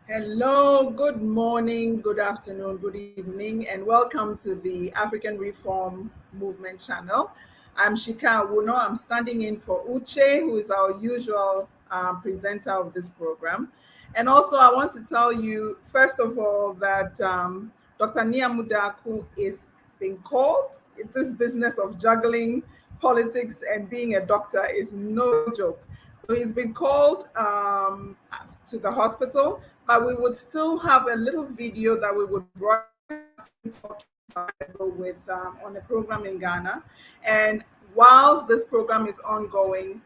Hello, good morning, good afternoon, good evening, and welcome to the African Reform Movement channel. I'm Shika Awuno. I'm standing in for Uche, who is our usual presenter of this program. And also, I want to tell you, first of all, that Dr. Nia Mudaku is being called. This business of juggling politics and being a doctor is no joke. So he's been called to the hospital, but we would still have a little video that we would broadcast with on a program in Ghana. And whilst this program is ongoing,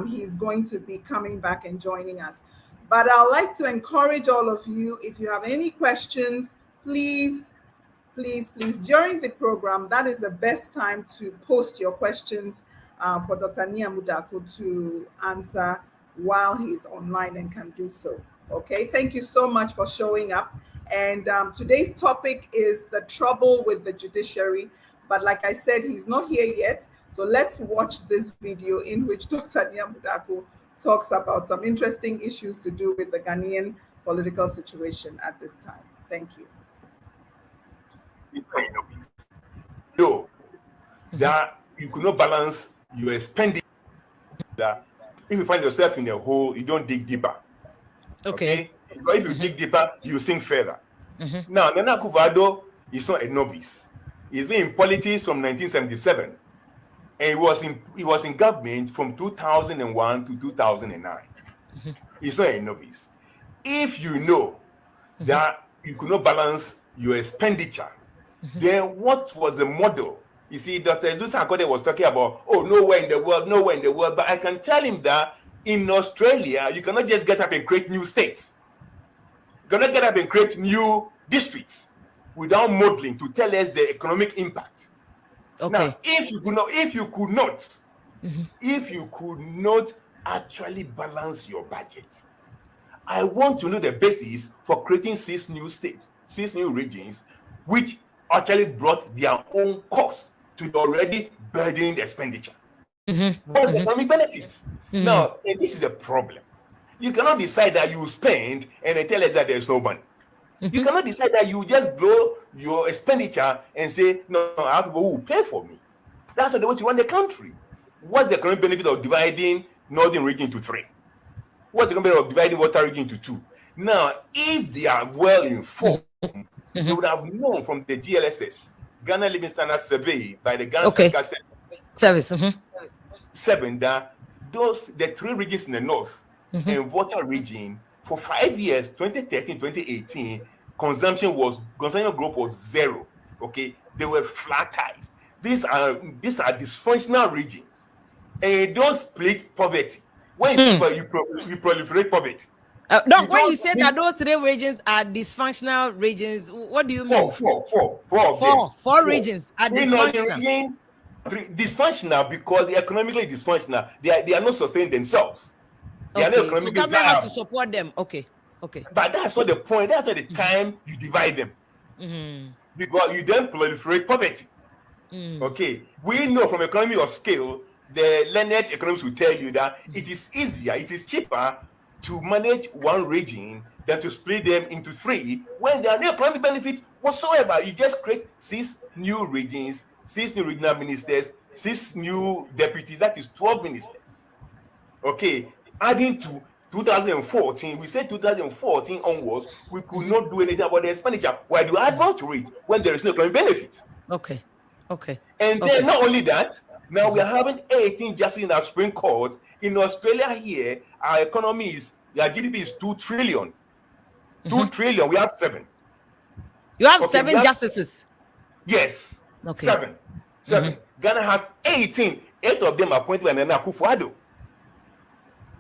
he's going to be coming back and joining us. But I'd like to encourage all of you, if you have any questions, please, during the program, that is the best time to post your questions for Dr. Nia Mudaku to answer while he's online and can do so. Okay, thank you so much for showing up. And today's topic is the trouble with the judiciary. But like I said, he's not here yet. So let's watch this video in which Dr. Nia Mudaku talks about some interesting issues to do with the Ghanaian political situation at this time. Thank you. No, that you could not balance your expenditure. That if you find yourself in a hole, you don't dig deeper. Okay? Because if you dig deeper, you sink further. Now, Nana Akufo-Addo is not a novice. He's been in politics from 1977. And he was in government from 2001 to 2009. He's not a novice. If you know that you could not balance your expenditure, then what was the model? You see, Dr. Dusan Akode was talking about, nowhere in the world. But I can tell him that in Australia, you cannot just get up and create new states. You cannot get up and create new districts without modeling to tell us the economic impact. Okay. Now, if you could not actually balance your budget, I want to know the basis for creating 6 new states, 6 new regions, which actually brought their own cost to the already burdened expenditure. What's the economic benefits? Now, and this is the problem. You cannot decide that you spend and then tell us that there's no money. You cannot decide that you just blow your expenditure and say, no, I have people who will pay for me. That's not the way you run the country. What's the economic benefit of dividing northern region into 3? What's the economic benefit of dividing water region into 2? Now, if they are well informed, you would have known from the GLSS, Ghana Living Standards Survey by the Ghana Service 7, that the 3 regions in the north and water region for 5 years, 2013, 2018, consumption growth was 0. Okay, they were flat ties. These are dysfunctional regions, and you don't split poverty. When you proliferate poverty. When you say that those 3 regions are dysfunctional regions, what do you mean? Four regions are dysfunctional. Dysfunctional because they're economically dysfunctional. They are not sustaining themselves. They are not economically so government has to support them. Okay. But that's not the point. That's not the time you divide them. Because you then proliferate poverty. Okay. We know from economy of scale, the learned economists will tell you that it is easier, it is cheaper to manage one region than to split them into 3 when there are no economic benefit whatsoever. You just create 6 new regions, 6 new regional ministers, 6 new deputies. That is 12 ministers. Okay, adding to 2014, we said 2014 onwards, we could not do anything about the expenditure. Why do you add more to it when there is no economic benefit? Okay. And then not only that, now we are having 18 justices in our Supreme Court. In Australia here, our economy our GDP is 2 trillion. 2 trillion, we have 7. You have 7 justices? Yes. Okay. 7. Ghana has 18. 8 of them are appointed by Nana Akufo-Addo.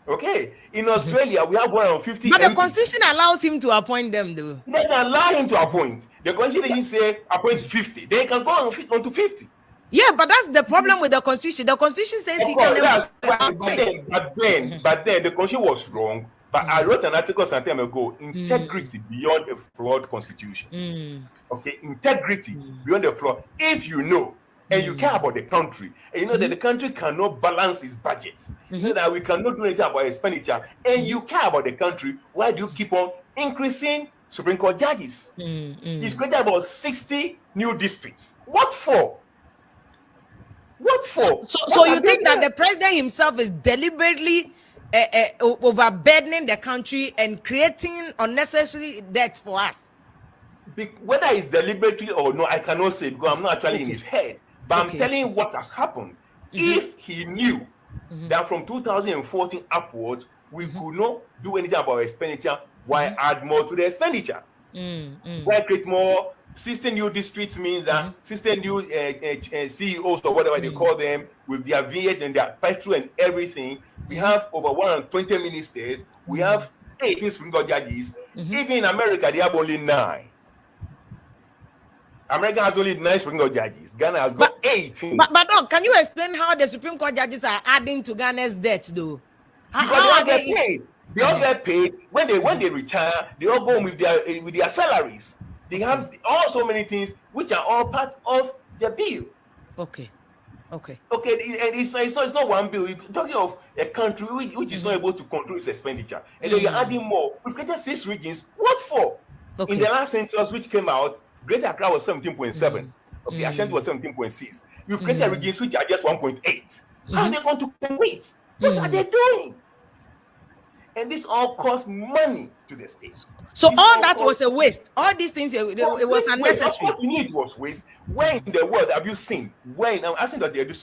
Okay. In Australia, we have 150. But the Constitution allows him to appoint them, though. It doesn't allow him to appoint. The Constitution didn't say appoint 50. They can go on to 50. Yeah, but that's the problem with the Constitution. The Constitution says he can. But then the Constitution was wrong. But I wrote an article some time ago, integrity beyond a flawed constitution. Okay, integrity beyond a flaw. If you know and you care about the country, and you know that the country cannot balance its budget, you know that we cannot do anything about expenditure, and you care about the country, why do you keep on increasing Supreme Court judges? He's created about 60 new districts. What for? What for? So you think that the president himself is deliberately overburdening the country and creating unnecessary debt for us? Whether it's deliberately or no, I cannot say because I'm not actually in his head. But I'm telling you what has happened. If he knew that from 2014 upwards, we could not do anything about expenditure, why add more to the expenditure? Why create more? 16 new districts means that 16 new CEOs or whatever they call them, with their VAT and their petrol and everything. We have over 120 ministers. We have 18 Supreme Court judges. Even in America, they have only 9. America has only 9 Supreme Court judges. Ghana has got 18. But Doc, can you explain how the Supreme Court judges are adding to Ghana's debts, though? How they all get paid. They all get paid when they retire. They all go with their salaries. They have also many things which are all part of the bill. Okay. And it's not one bill. You're talking of a country which is not able to control its expenditure, and then you're adding more. We've created 6 regions. What for? In the last census which came out, Greater Accra was 17.7. Ashanti was 17.6. You've created regions which are just 1.8. How are they going to compete? What are they doing? And this all costs money to the state. So all that was a waste. All these things, it was unnecessary. What you need was waste. Where in the world have you seen? When I'm asking that they do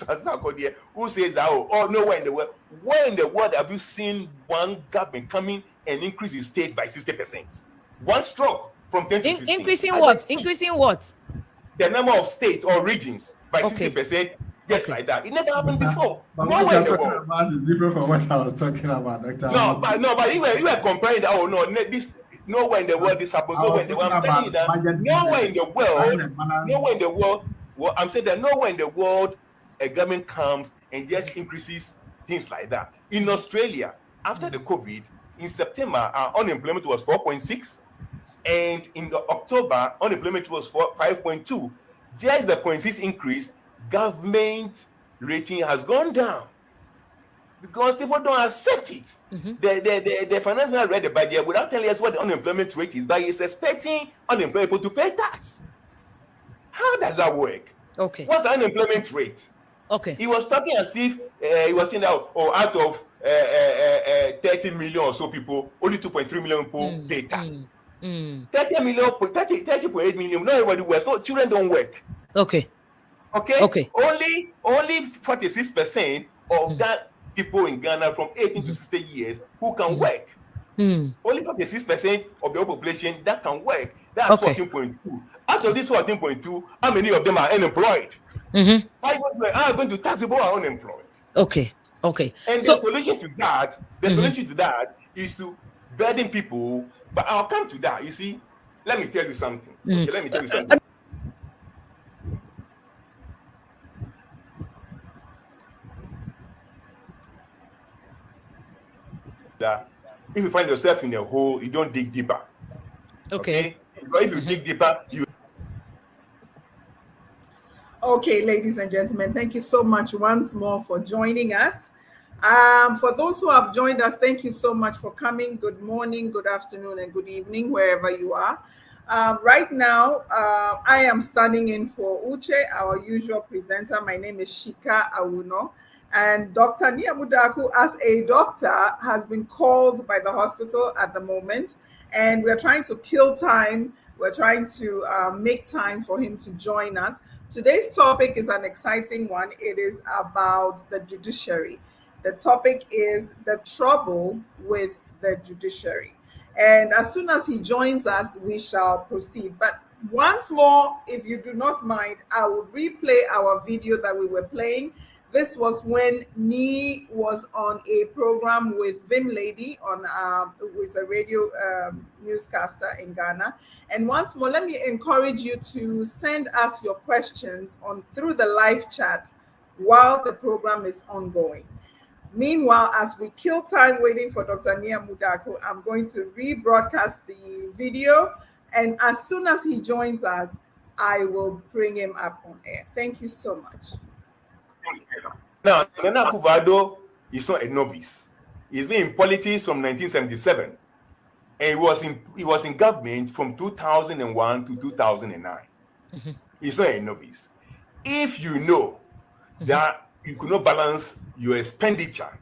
who says that? Nowhere in the world. Where in the world have you seen one government coming and increase its state by 60%? One stroke from 10 to 16. Increasing what? Increasing what? The number of states or regions by 60%. Just like that. It never happened before. But what you're talking about is different from what I was talking about, Dr. But you were comparing that. Nowhere in the world this happens. Nowhere in the world. I'm telling you that nowhere in the world. Well, I'm saying that nowhere in the world a government comes and just increases things like that. In Australia, after the COVID, in September, our unemployment was 4.6, and in October, unemployment was 5.2. Just the 0.6 increase. Government rating has gone down because people don't accept it. The finance minister read the budget without telling us what the unemployment rate is, but he's expecting unemployed people to pay tax. How does that work? Okay. What's the unemployment rate? Okay. He was talking as if he was saying that out of 30 million or so people, only 2.3 million people pay tax. 30.8 million, not everybody works, so children don't work. Okay. Only 46% of that people in Ghana from 18 to 60 years who can work. Only 46% of the whole population that can work. That's 14.2. Out of this 14.2, how many of them are unemployed? How are going to tax people who are unemployed? Okay. And the solution to that is to burden people. But I'll come to that. You see, let me tell you something. That if you find yourself in a hole, you don't dig deeper. Okay? Because if you dig deeper, you. Okay, ladies and gentlemen, thank you so much once more for joining us. For those who have joined us, thank you so much for coming. Good morning, good afternoon, and good evening, wherever you are. Right now, I am standing in for Uche, our usual presenter. My name is Shika Awuno. And Dr. Niamudaku, as a doctor, has been called by the hospital at the moment. And we're trying to kill time. We're trying to make time for him to join us. Today's topic is an exciting one. It is about the judiciary. The topic is the trouble with the judiciary. And as soon as he joins us, we shall proceed. But once more, if you do not mind, I will replay our video that we were playing. This was when Nee was on a program with Vim Lady who is a radio newscaster in Ghana. And once more, let me encourage you to send us your questions through the live chat while the program is ongoing. Meanwhile, as we kill time waiting for Dr. Niamudaku, I'm going to rebroadcast the video. And as soon as he joins us, I will bring him up on air. Thank you so much. Now, Nana Akufo-Addo is not a novice. He's been in politics from 1977, and he was in government from 2001 to 2009. He's not a novice. If you know that you could not balance your expenditure,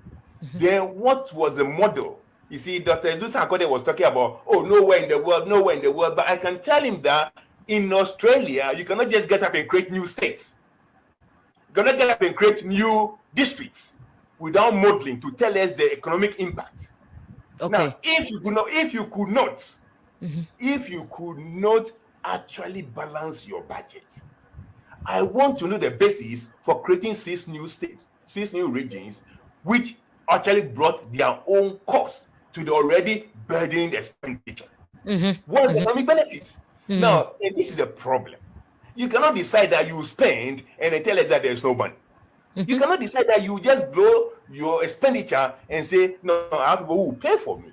then what was the model? You see, Dr. Edusa Akode was talking about, nowhere in the world. But I can tell him that in Australia, you cannot just get up and create new states. You cannot get up and create new districts without modeling to tell us the economic impact. Okay. Now, if you could not actually balance your budget, I want to know the basis for creating 6 new states, 6 new regions, which actually brought their own cost to the already burdened expenditure. What is the economic benefits? Now, and this is the problem. You cannot decide that you spend and then tell us that there's no money. You cannot decide that you just blow your expenditure and say, no, I have people who will pay for me.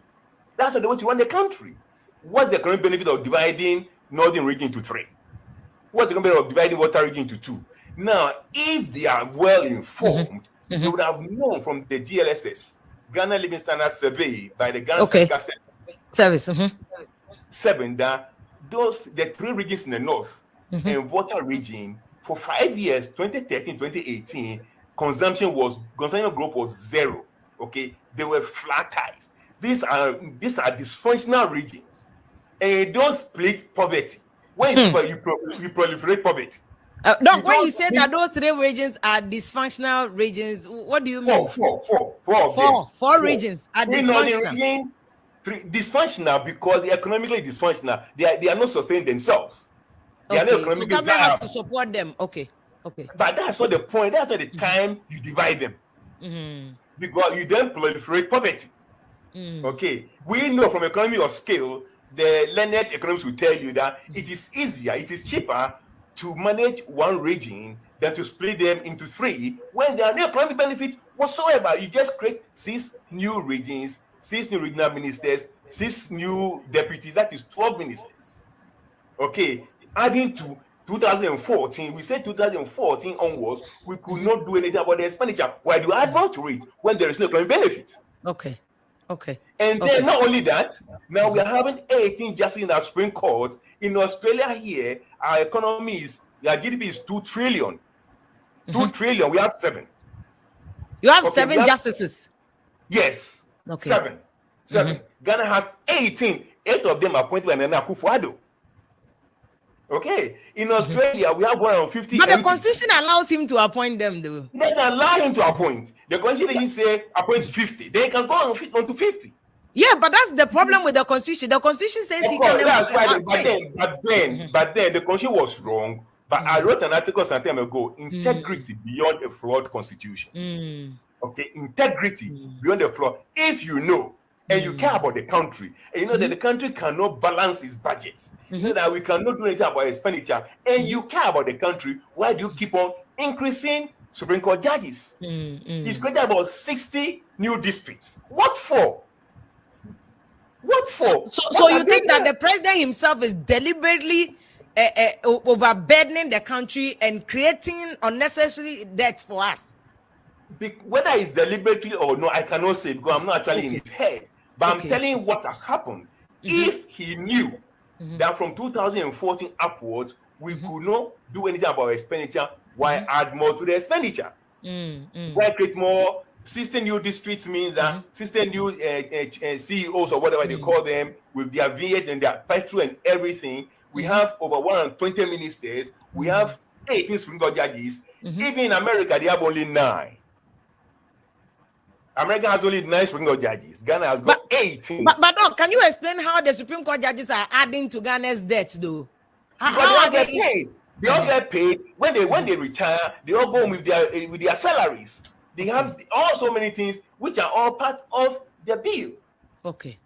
That's not the way to run the country. What's the economic benefit of dividing northern region into 3? What's the benefit of dividing water region into 2? Now, if they are well informed, they would have known from the GLSS, Ghana Living Standards Survey by the Ghana Service 7, that the 3 regions in the north and water region for 5 years, 2013, 2018, consumption growth was 0. Okay, they were flatized. These are dysfunctional regions, and don't split poverty. When you proliferate poverty. Doc, when you say that those 3 regions are dysfunctional regions, what do you mean? Four regions are dysfunctional. Dysfunctional because they're economically dysfunctional. They are not sustaining themselves. They are not economically so government has to support them. Okay. But that's not the point. That's not the time you divide them. Because you then proliferate poverty. Okay. We know from economy of scale, the learned economists will tell you that it is easier, it is cheaper to manage one region than to split them into 3 when there are no economic benefit whatsoever. You just create 6 new regions, 6 new regional ministers, 6 new deputies, that is 12 ministers. Okay, adding to 2014, we said 2014 onwards, we could not do anything about the expenditure. Why do you add more to it when there is no economic benefit? Okay. And then not only that, now we are having 18 justices in our Supreme Court. In Australia here, our economy our GDP is 2 trillion. 2 trillion, we have 7. You have 7 justices? Yes, 7. Ghana has 18. 8 of them are appointed by Nana Akufo-Addo. Okay, in Australia, we have 150. But the Constitution allows him to appoint them, though. It doesn't allow him to appoint. The Constitution didn't say appoint 50. They can go on to 50. Yeah, but that's the problem with the Constitution. The Constitution says he can. But then the Constitution was wrong. But I wrote an article some time ago. Integrity beyond a flawed Constitution. Okay, integrity beyond a flaw. If you know and you care about the country, and you know that the country cannot balance its budget, you know that we cannot do anything about expenditure, and you care about the country, why do you keep on increasing Supreme Court judges? He's created about 60 new districts. What for? So you think that the president himself is deliberately overburdening the country and creating unnecessary debt for us? Whether it's deliberately or no, I cannot say because I'm not actually in his head. But I'm telling you what has happened. If he knew that from 2014 upwards, we could not do anything about expenditure, why add more to the expenditure? Why create more? 16 new districts means that 16 new CEOs or whatever they call them, with their VAT and their petrol and everything. We have over 120 ministers. We have 18 Supreme Court judges. Even in America, they have only 9. America has only 9 Supreme Court judges. Ghana has got 18. But Doc, can you explain how the Supreme Court judges are adding to Ghana's debt, though? How they all get paid. They all get paid. When they retire, they all go with their salaries. They have also many things which are all part of the bill. Okay.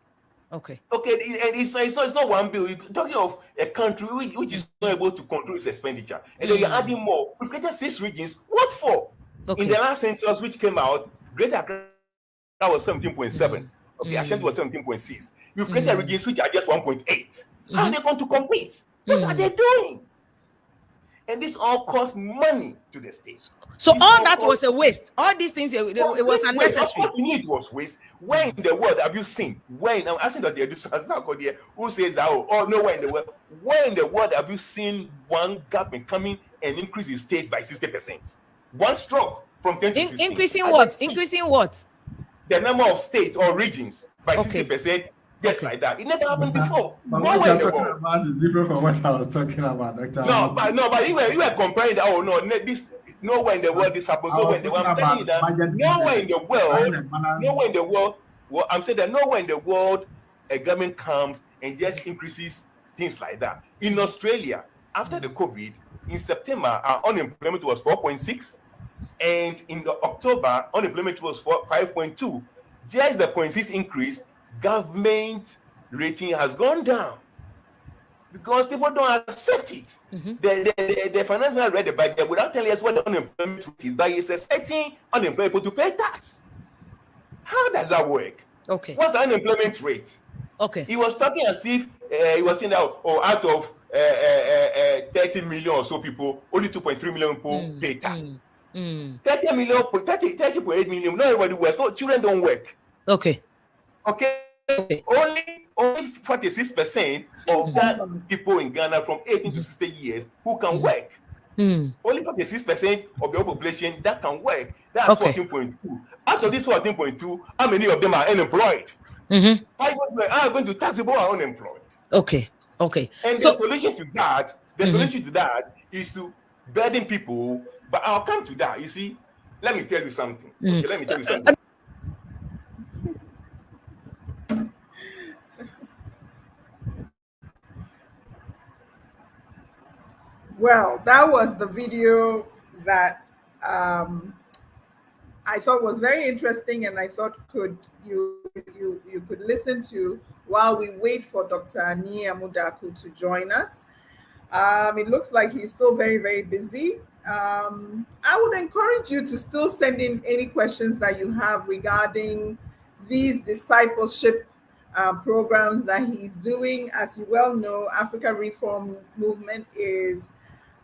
And it's not one bill. You're talking of a country which is not able to control its expenditure. And then you're adding more. We've created 6 regions. What for? In the last census which came out, Greater Accra was 17.7. Ashanti was 17.6. You've created regions which are just 1.8. How are they going to compete? What are they doing? And this all costs money to the state. So all that was a waste. All these things, it was unnecessary. What you need was waste. Where in the world have you seen? When I'm asking that who says that? Oh, nowhere in the world. Where in the world have you seen one government coming and increase the state by 60%? One stroke from 10 to 16. Increasing what? Increasing what? The number of states or regions by 60%. Just like that. It never happened before. But what you're talking about is different from what I was talking about, Dr. But you were comparing that. Oh no, this nowhere in the world this happens. Nowhere in the world. I'm telling you that nowhere in the world. Well, I'm saying that nowhere in the world a government comes and just increases things like that. In Australia, after the COVID, in September, our unemployment was 4.6, and in the October, unemployment was 5.2. Just the 0.6 increase. Government rating has gone down because people don't accept it. The finance man read the budget without telling us what the unemployment rate is, but he's expecting unemployed people to pay tax. How does that work? Okay. What's the unemployment rate? Okay. He was talking as if he was saying that out of 30 million or so people, only 2.3 million people pay tax. 30.8 million, not everybody works. So children don't work. Okay. Only 46% of that people in Ghana from 18 to 60 years who can work. Only 46% of the population that can work. That's 14.2. Out of this 14.2, how many of them are unemployed? How are you going to tax people who are unemployed? Okay. And the solution to that is to burden people. But I'll come to that. You see, let me tell you something. Well, that was the video that I thought was very interesting, and I thought you could listen to while we wait for Dr. Niyamudaku to join us. It looks like he's still very, very busy. I would encourage you to still send in any questions that you have regarding these discipleship programs that he's doing. As you well know, Africa Reform Movement is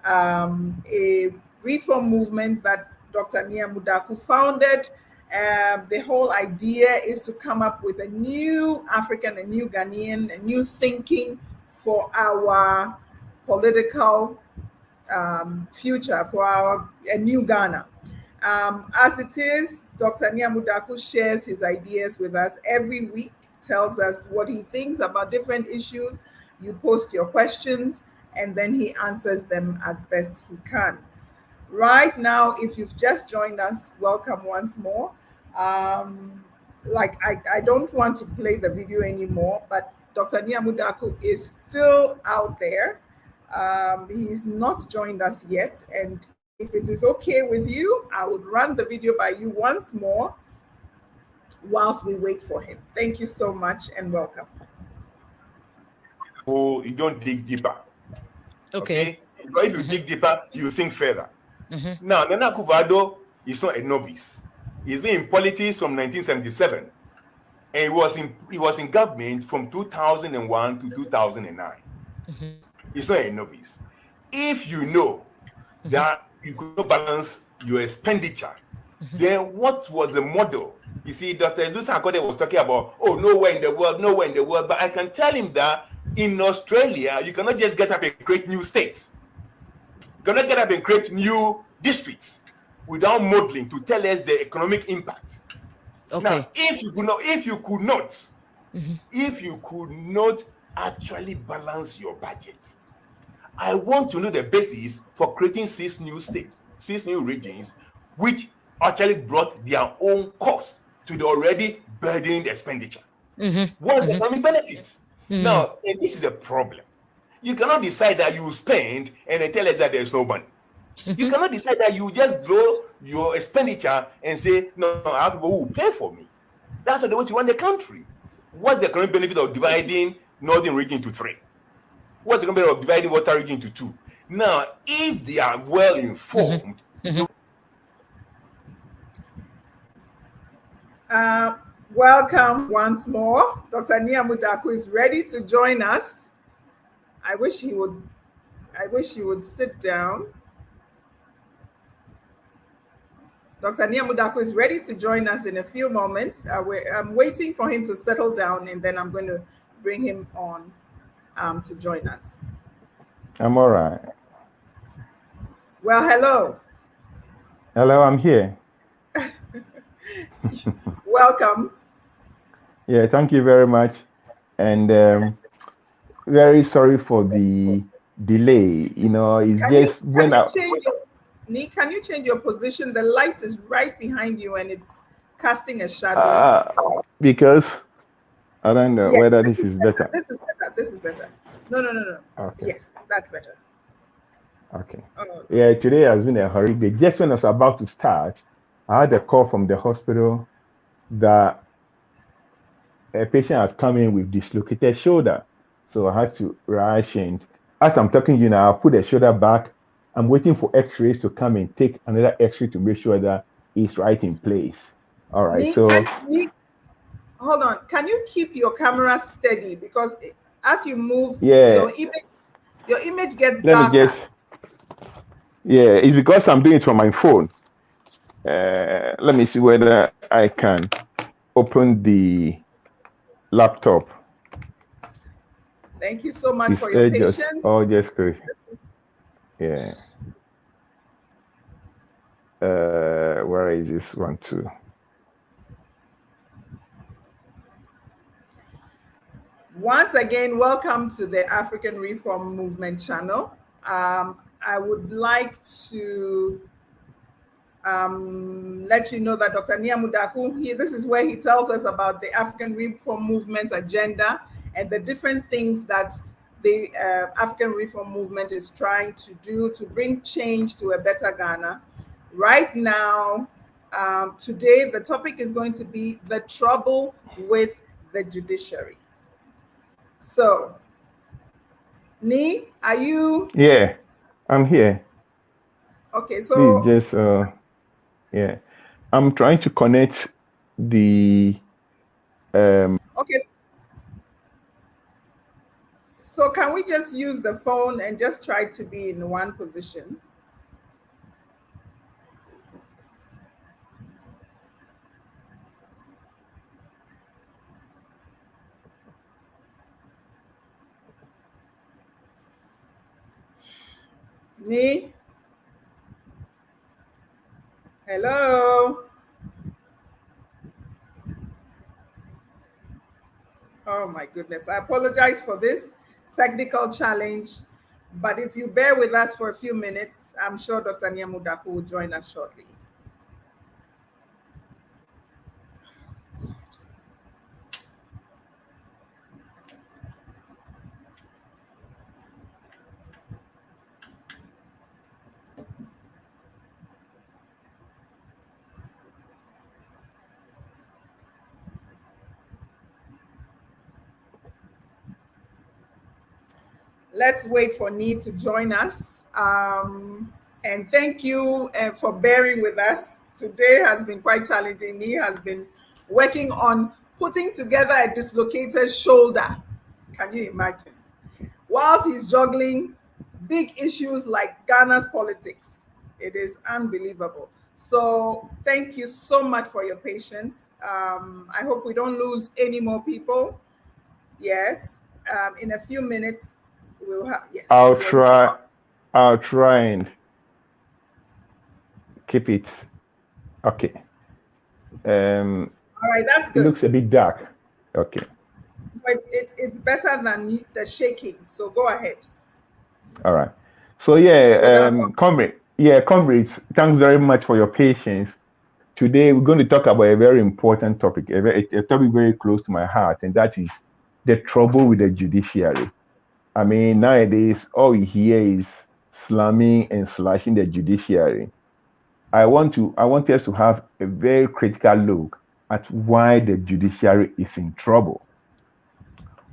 a reform movement that Dr. Niyamudaku founded. The whole idea is to come up with a new African, a new Ghanaian, a new thinking for our political future, for a new Ghana. As it is, Dr. Niyamudaku shares his ideas with us every week, tells us what he thinks about different issues. You post your questions, and then he answers them as best he can. Right now, if you've just joined us, welcome once more. I don't want to play the video anymore, but Dr. Niyamudaku is still out there. He's not joined us yet, and if it is okay with you, I would run the video by you once more whilst we wait for him. Thank you so much and welcome. Oh, you don't dig deeper. Okay. Because if you dig deeper, you think further. Now, Nana Akufo-Addo is not a novice. He's been in politics from 1977, and he was in government from 2001 to 2009. He's not a novice. If you know that you could not balance your expenditure, then what was the model? You see, Dr. Edusa Akode was talking about, nowhere in the world. But I can tell him that in Australia, you cannot just get up and create new states. You cannot get up and create new districts without modeling to tell us the economic impact. Okay. Now, if you could not actually balance your budget, I want to know the basis for creating 6 new states, 6 new regions, which actually brought their own cost to the already burdened expenditure. What's the economic benefits? Now, and this is the problem. You cannot decide that you spend and then tell us that there's no money. You cannot decide that you just blow your expenditure and say, no, I have people who will pay for me. That's not the way to run the country. What's the economic benefit of dividing northern region into 3? What's the economic benefit of dividing water region into 2? Now, if they are well informed, welcome once more. Dr. Niyamudaku is ready to join us. I wish he would I wish you would sit down. Dr. Niamudako is ready to join us in a few moments. I'm waiting for him to settle down, and then I'm going to bring him on to join us. I'm all right. Well, hello. Hello, I'm here. Welcome. Yeah, thank you very much. And very sorry for the delay. You know, it's can you change your position? The light is right behind you and it's casting a shadow. Because I don't know whether this is better. This is better. This is better. No. Okay. Yes, that's better. Okay. Yeah, today has been a horrific day. Just when I was about to start, I had a call from the hospital that a patient had come in with dislocated shoulder. So I had to rush, and as I'm talking to you now, I'll put the shoulder back. I'm waiting for x-rays to come and take another x-ray to make sure that it's right in place. All right, hold on. Can you keep your camera steady? Because as you move, your image gets darker. It's because I'm doing it from my phone. Let me see whether I can open the laptop. Thank you so much for your patience. Just crazy. Yeah. Where is this one too? Once again, welcome to the African Reform Movement channel. I would like to let you know that Dr. Niamudako, this is where he tells us about the African Reform Movement's agenda and the different things that the African Reform Movement is trying to do to bring change to a better Ghana. Right now, today, the topic is going to be the trouble with the judiciary. So, Ni, are you? Yeah, I'm here. Okay, so please just I'm trying to connect the okay. So can we just use the phone and just try to be in one position? Ni? Hello? Oh my goodness. I apologize for this technical challenge, but if you bear with us for a few minutes, I'm sure Dr. Niamudako will join us shortly. Let's wait for Ni to join us. And thank you for bearing with us. Today has been quite challenging. Ni has been working on putting together a dislocated shoulder. Can you imagine? Whilst he's juggling big issues like Ghana's politics. It is unbelievable. So thank you so much for your patience. I hope we don't lose any more people. Yes, in a few minutes, we'll have, yes. I'll try and keep it. Okay. All right, that's good. It looks a bit dark. Okay. But it's better than the shaking. So go ahead. All right. So comrades, thanks very much for your patience. Today we're going to talk about a very important topic, a topic very close to my heart, and that is the trouble with the judiciary. I mean, nowadays all we hear is slamming and slashing the judiciary. I want us to have a very critical look at why the judiciary is in trouble.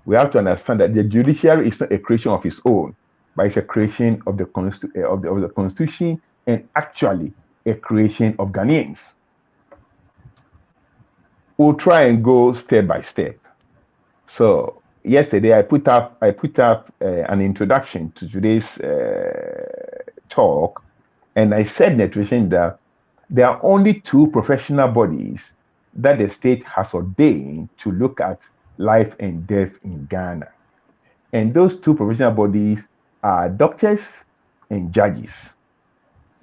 We have to understand that the judiciary is not a creation of its own, but it's a creation of the Constitution and actually a creation of Ghanaians. We'll try and go step by step. So yesterday I put up an introduction to today's talk, and I said in the introduction that there are only two professional bodies that the state has ordained to look at life and death in Ghana. And those two professional bodies are doctors and judges.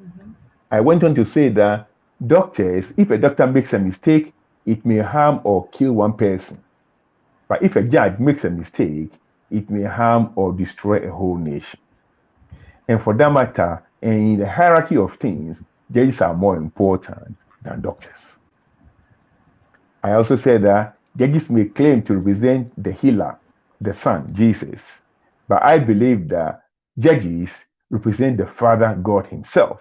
Mm-hmm. I went on to say that doctors, if a doctor makes a mistake, it may harm or kill one person. But if a judge makes a mistake, it may harm or destroy a whole nation. And for that matter, in the hierarchy of things, judges are more important than doctors. I also said that judges may claim to represent the healer, the Son, Jesus. But I believe that judges represent the Father, God himself,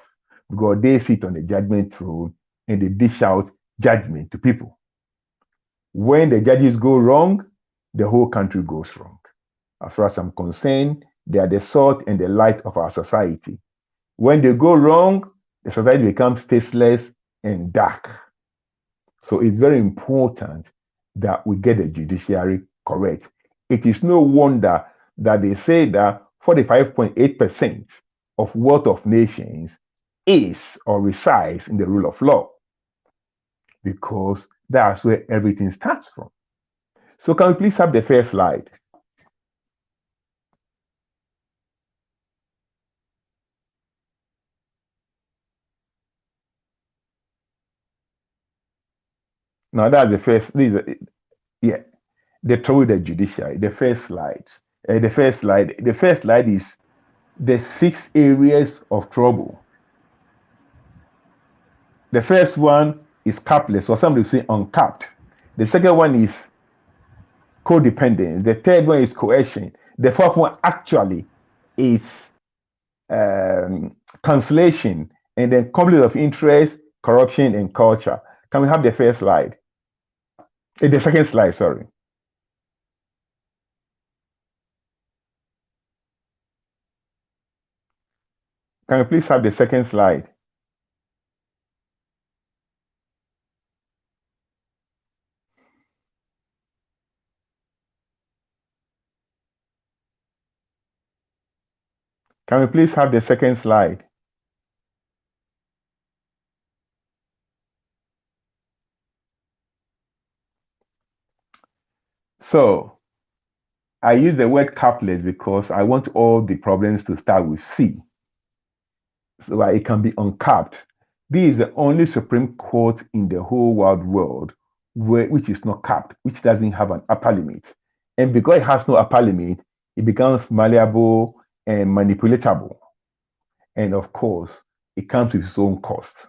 because they sit on the judgment throne and they dish out judgment to people. When the judges go wrong, the whole country goes wrong. As far as I'm concerned, they are the salt and the light of our society. When they go wrong, the society becomes tasteless and dark. So it's very important that we get the judiciary correct. It is no wonder that they say that 45.8% of wealth of nations is or resides in the rule of law, because that's where everything starts from. So can we please have the first slide? Now that's the first. The trouble with the judiciary. The first slide. The first slide is the 6 areas of trouble. The first one is capless, or some will say uncapped. The second one is codependence. The third one is coercion. The fourth one actually is cancellation, and then conflict of interest, corruption, and culture. Can we have the first slide? The second slide, sorry. Can we please have the second slide? Can we please have the second slide? So I use the word capless because I want all the problems to start with C, so that it can be uncapped. This is the only Supreme Court in the whole world which is not capped, which doesn't have an upper limit. And because it has no upper limit, it becomes malleable and manipulatable. And of course, it comes with its own cost.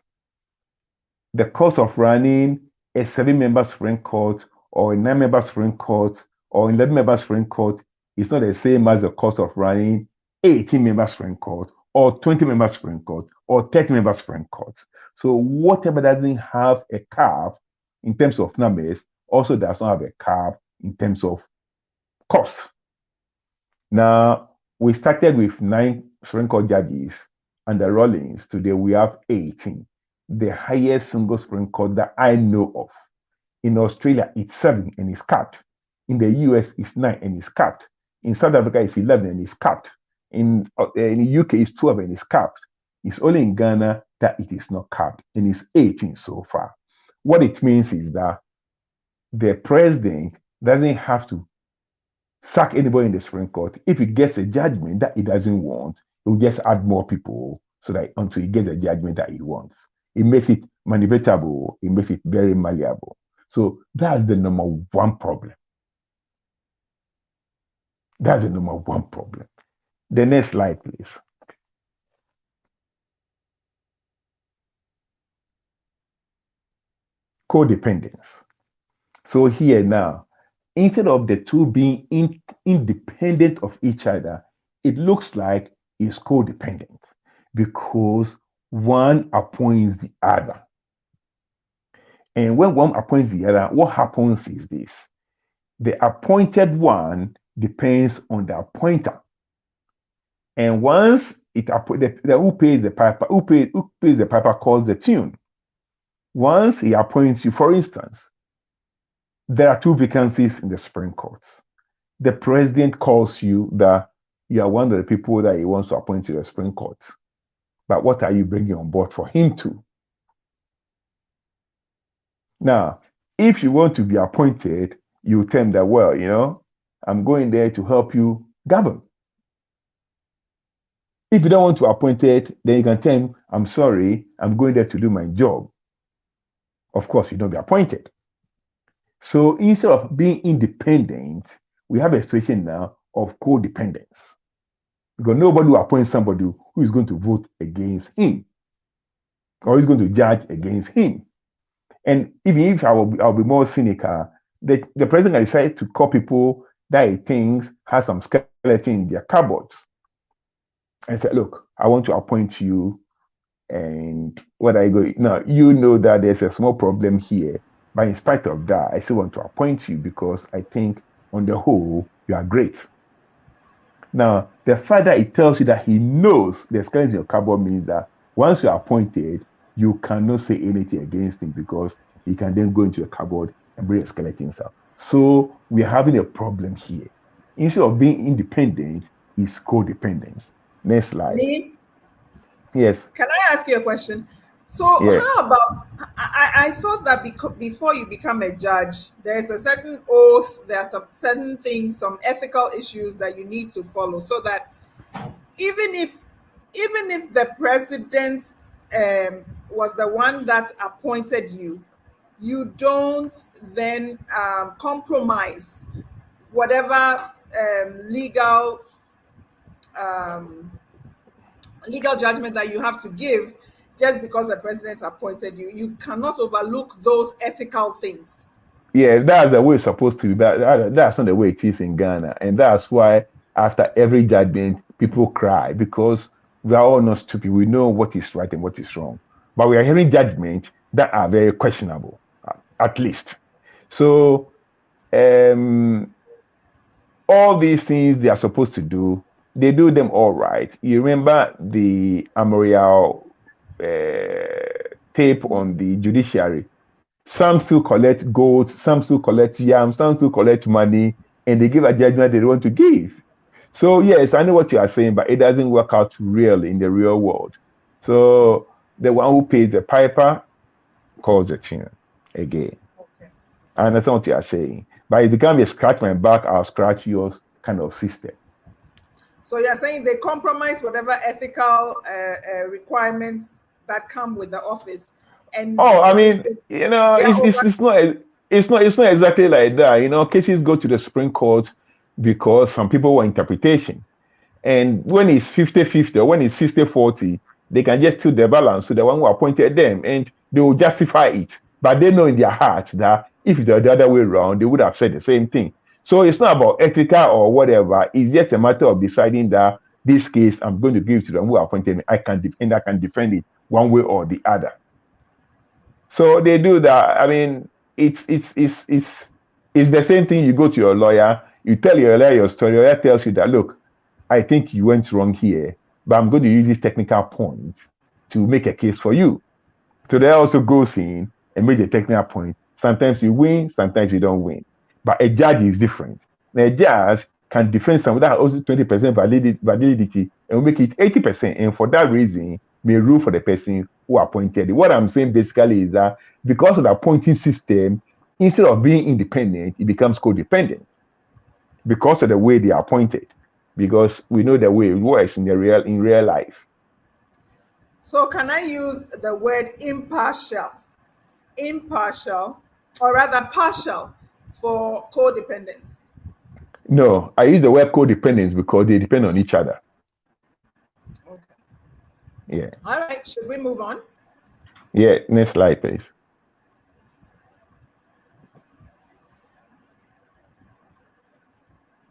The cost of running a 7-member Supreme Court or a 9-member Supreme Court or 11-member Supreme Court is not the same as the cost of running 18-member Supreme Court or 20-member Supreme Court or 30-member Supreme Court. So whatever doesn't have a cap in terms of numbers also does not have a cap in terms of cost. Now, we started with 9 Supreme Court judges under Rawlings. Today we have 18. The highest single Supreme Court that I know of. In Australia, it's 7 and it's capped. In the US, it's 9 and it's capped. In South Africa, it's 11 and it's capped. In the UK, it's 12 and it's capped. It's only in Ghana that it is not capped, and it's 18 so far. What it means is that the president doesn't have to sack anybody in the Supreme Court. If he gets a judgment that he doesn't want, he will just add more people so that until he gets a judgment that he wants. It makes it manipulable. It makes it very malleable. So that's the number one problem. That's the number one problem. The next slide, please. Codependence. So here now, instead of the two being independent of each other, it looks like it's codependent because one appoints the other. And when one appoints the other, what happens is this. The appointed one depends on the appointer. And once who pays the piper, who pays the piper calls the tune. Once he appoints you, for instance, there are 2 vacancies in the Supreme Court. the president calls you that you are one of the people that he wants to appoint to the Supreme Court. But what are you bringing on board for him to? Now, if you want to be appointed, you tell him that, well, I'm going there to help you govern. If you don't want to be appointed, then you can tell him, I'm sorry, I'm going there to do my job. Of course, you don't be appointed. So instead of being independent, we have a situation now of codependence. Because nobody will appoint somebody who is going to vote against him or is going to judge against him. And even if I'll be more cynical, the president can decide to call people that he thinks has some skeleton in their cupboard and say, look, I want to appoint you. And what I go, now, you know that there's a small problem here. But in spite of that, I still want to appoint you because I think on the whole, you are great. Now, the fact that he tells you that he knows the skeleton in your cupboard means that once you're appointed, you cannot say anything against him because he can then go into your cupboard and bring the skeletons out. So we're having a problem here. Instead of being independent, it's codependence. Next slide. Me? Yes. Can I ask you a question? So Yeah. how about, I thought that before you become a judge, there's a certain oath, there are some certain things, some ethical issues that you need to follow so that even if the president was the one that appointed you, you don't then compromise whatever legal judgment that you have to give just because the president appointed you. You cannot overlook those ethical things. Yeah, that's the way it's supposed to be. That's not the way it is in Ghana. And that's why after every judgment, people cry because we are all not stupid. We know what is right and what is wrong. But we are hearing judgments that are very questionable, at least. So all these things they are supposed to do, they do them all right. You remember the Amorial tape on the judiciary? Some still collect gold, some still collect yams, some still collect money, and they give a judgment they don't want to give. So yes, I know what you are saying, but it doesn't work out really in the real world. So the one who pays the piper calls the tune again. Okay. I understand what you are saying, but it becomes a scratch my back, I'll scratch yours kind of system. So you're saying they compromise whatever ethical requirements that come with the office. And I mean, it's not exactly like that. Cases go to the Supreme Court because some people want interpretation. And when it's 50-50 or when it's 60-40, they can just tilt the balance to the one who appointed them and they will justify it. But they know in their hearts that if it were the other way around, they would have said the same thing. So it's not about ethical or whatever. It's just a matter of deciding that this case I'm going to give to them who appointed me. I can defend it one way or the other. So they do that. I mean, it's the same thing. You go to your lawyer, you tell your lawyer your story. Your lawyer tells you that, look, I think you went wrong here, but I'm going to use this technical point to make a case for you. So they also goes in and make a technical point. Sometimes you win, sometimes you don't win. But a judge is different. Now, a judge can defend someone that has also 20% validity and make it 80%. And for that reason, may rule for the person who appointed it. What I'm saying basically is that because of the appointing system, instead of being independent, it becomes codependent because of the way they are appointed. Because we know the way it works in real life. So can I use the word impartial, or rather partial for codependence? No, I use the word codependence because they depend on each other. Okay. Yeah. All right, should we move on? Yeah, next slide, please.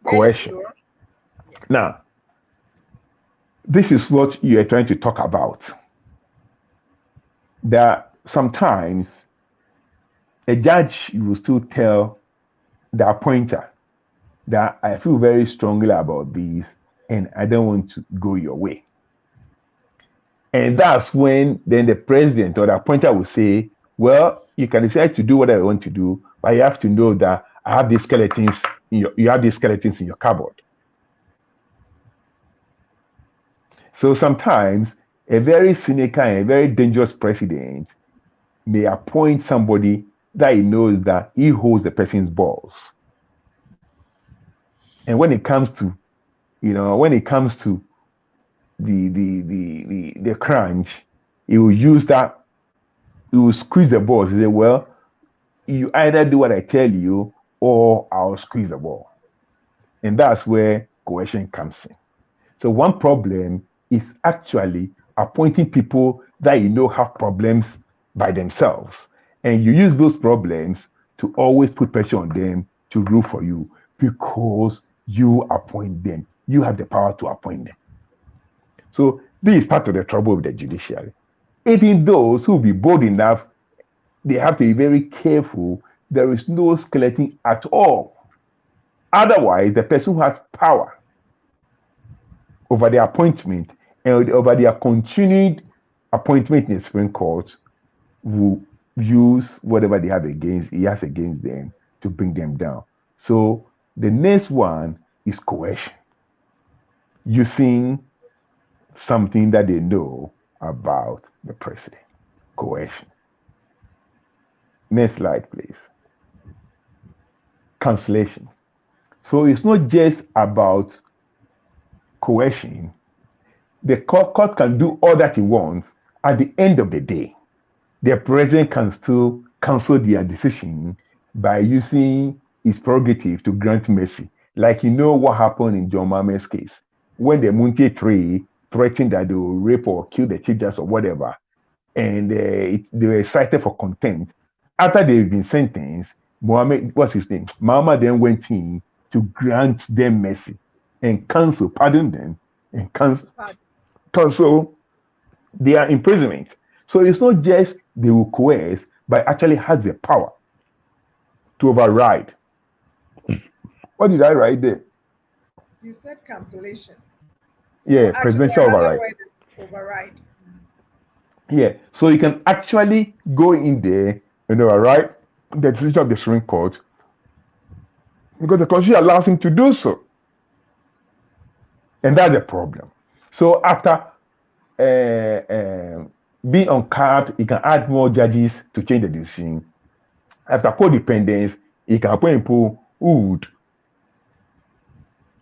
Coercion. Now, this is what you are trying to talk about. That sometimes a judge will still tell the appointer that I feel very strongly about this and I don't want to go your way. And that's when then the president or the appointer will say, well, you can decide to do what I want to do, but you have to know that I have these skeletons you have these skeletons in your cupboard. So sometimes a very cynical and a very dangerous president may appoint somebody that he knows that he holds the person's balls. And when it comes to, the crunch, he will use that, he will squeeze the balls. He say, well, you either do what I tell you or I'll squeeze the ball. And that's where coercion comes in. So one problem is actually appointing people that you know have problems by themselves. And you use those problems to always put pressure on them to rule for you because you appoint them. You have the power to appoint them. So this is part of the trouble with the judiciary. Even those who will be bold enough, they have to be very careful. There is no skeleton at all. Otherwise, the person who has power over the appointment and over their continued appointment in the Supreme Court will use whatever he has against them to bring them down. So the next one is coercion, using something that they know about the president. Coercion. Next slide, please. Cancellation. So it's not just about coercion. The court can do all that it wants. At the end of the day, the president can still cancel their decision by using his prerogative to grant mercy. Like what happened in John Mahama's case, when the Muntie Three threatened that they will rape or kill the chief justice or whatever, and they were cited for contempt. After they've been sentenced, Mahama then went in to grant them mercy and pardon them, and cancel their imprisonment. So it's not just they will coerce, but actually has the power to override. What did I write there? You said cancellation. Yeah, so presidential override. Override. Yeah, so you can actually go in there and override the decision of the Supreme Court because the Constitution allows him to do so. And that's the problem. So after being uncapped, he can add more judges to change the decision. After codependence, he can appoint people who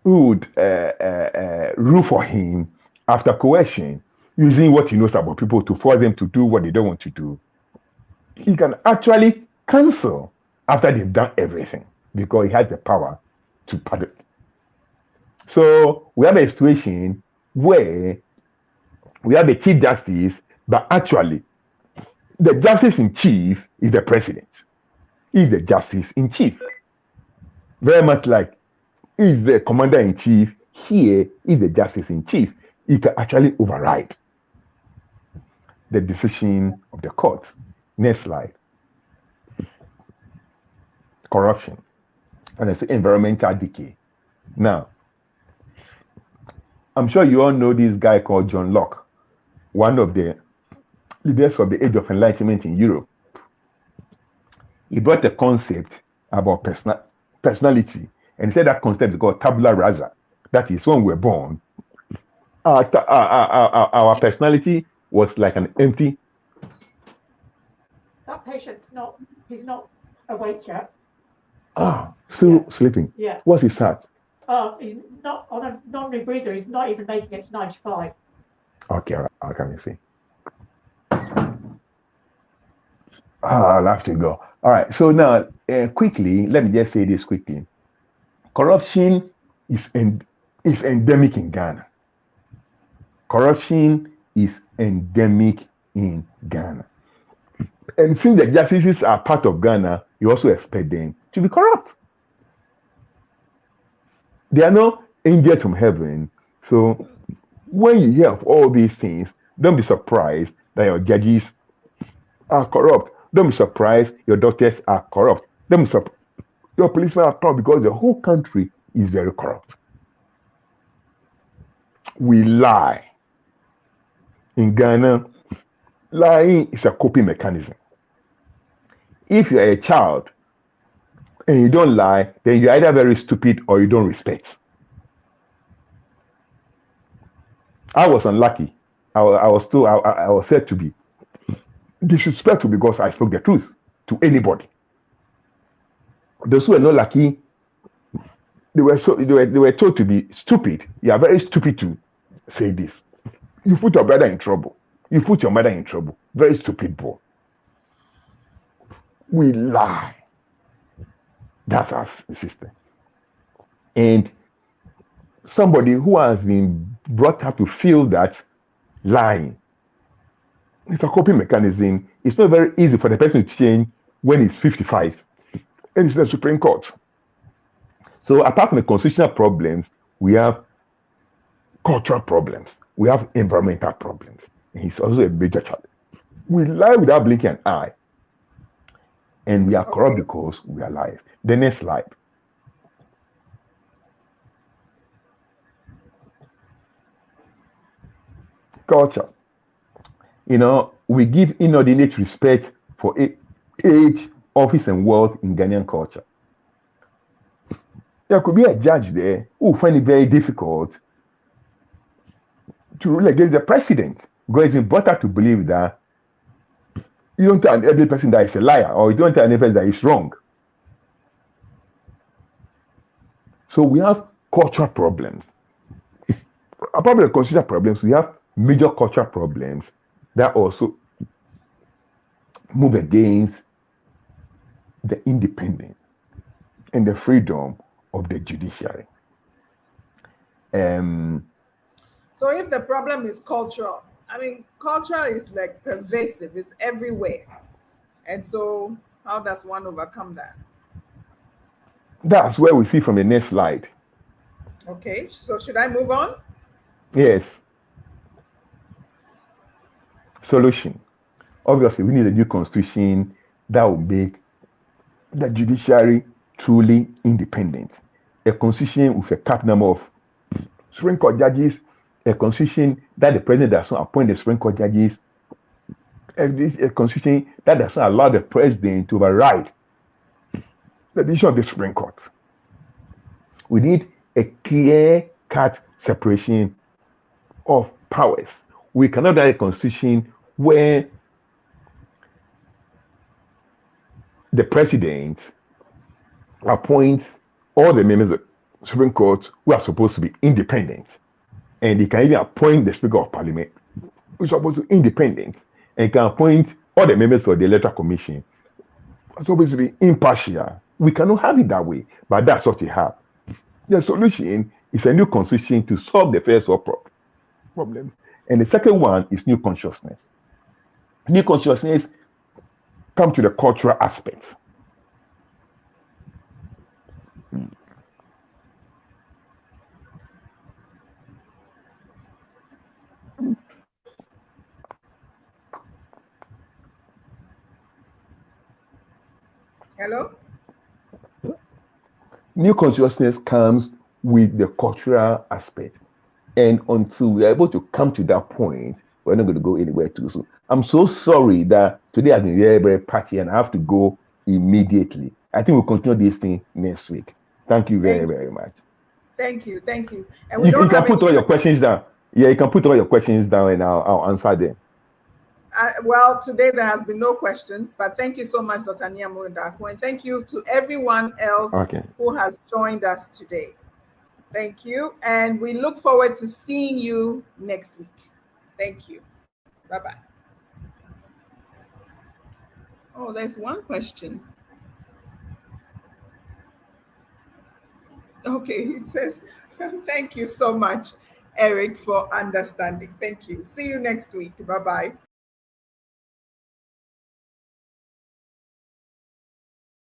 would rule for him. After coercion, using what he knows about people to force them to do what they don't want to do. He can actually cancel after they've done everything because he has the power to pardon. So we have a situation where we have a chief justice, but actually the justice in chief is the president. He's the justice in chief. Very much like he's the commander in chief, here is the justice in chief. He can actually override the decision of the court. Next slide. Corruption and it's environmental decay. Now, I'm sure you all know this guy called John Locke, one of the leaders of the Age of Enlightenment in Europe. He brought a concept about personality, and he said that concept is called tabula rasa. That is, when we're born, our personality was like an empty. That patient's he's not awake yet. Still sleeping. Yeah. What's his heart? He's not on a non-rebreather. He's not even making it to 95. Okay, how can you see? I'll have to go. All right, so now, quickly, let me just say this quickly. Corruption is endemic in Ghana. Corruption is endemic in Ghana. And since the justices are part of Ghana, you also expect them to be corrupt. They are no angels from heaven. So when you hear of all these things, don't be surprised that your judges are corrupt. Don't be surprised your doctors are corrupt. Don't be surprised your policemen are corrupt because the whole country is very corrupt. We lie. In Ghana, lying is a coping mechanism. If you're a child and you don't lie, then you're either very stupid or you don't respect. I was unlucky. I was said to be disrespectful because I spoke the truth to anybody. Those who were not lucky, they were told to be stupid. You are very stupid to say this. You put your brother in trouble. You put your mother in trouble. Very stupid boy. We lie. That's our system. And somebody who has been brought up to feel that lying, it's a coping mechanism. It's not very easy for the person to change when he's 55 and it's the Supreme Court. So apart from the constitutional problems, we have cultural problems. We have environmental problems. And it's also a major challenge. We lie without blinking an eye. And we are corrupt because we are liars. The next slide. Culture. We give inordinate respect for age, office, and wealth in Ghanaian culture. There could be a judge there who find it very difficult to rule against the president because it's important to believe that you don't tell every person that is a liar or you don't tell any person that is wrong. So we have cultural problems. Apart from the constitutional problems, we have major cultural problems that also move against the independence and the freedom of the judiciary. So if the problem is cultural, culture is like pervasive, it's everywhere. And so how does one overcome that? That's where we see from the next slide. Okay, so should I move on? Yes. Solution. Obviously, we need a new constitution that will make the judiciary truly independent. A constitution with a cap number of Supreme Court judges, a constitution that the president does not appoint the Supreme Court judges, a constitution that does not allow the president to override the decision of the Supreme Court. We need a clear-cut separation of powers. We cannot have a constitution where the president appoints all the members of the Supreme Court who are supposed to be independent. And he can even appoint the Speaker of Parliament who is supposed to be independent. And can appoint all the members of the Electoral Commission who are supposed to be impartial. We cannot have it that way, but that's what we have. The solution is a new constitution to solve the first problems. And the second one is new consciousness. New consciousness comes to the cultural aspect. Hello? New consciousness comes with the cultural aspect. And until we are able to come to that point, we're not going to go anywhere too soon. I'm so sorry that today has been very, very patchy and I have to go immediately. I think we'll continue this thing next week. Thank you very, very much. Thank you. And you can put all your questions down. Yeah, you can put all your questions down and I'll answer them. Well, today there has been no questions, but thank you so much, Dr. Niamu-Darko, and thank you to everyone else who has joined us today. Thank you, and we look forward to seeing you next week. Thank you. Bye-bye. Oh, there's one question. Okay, it says, thank you so much, Eric, for understanding. Thank you. See you next week. Bye-bye.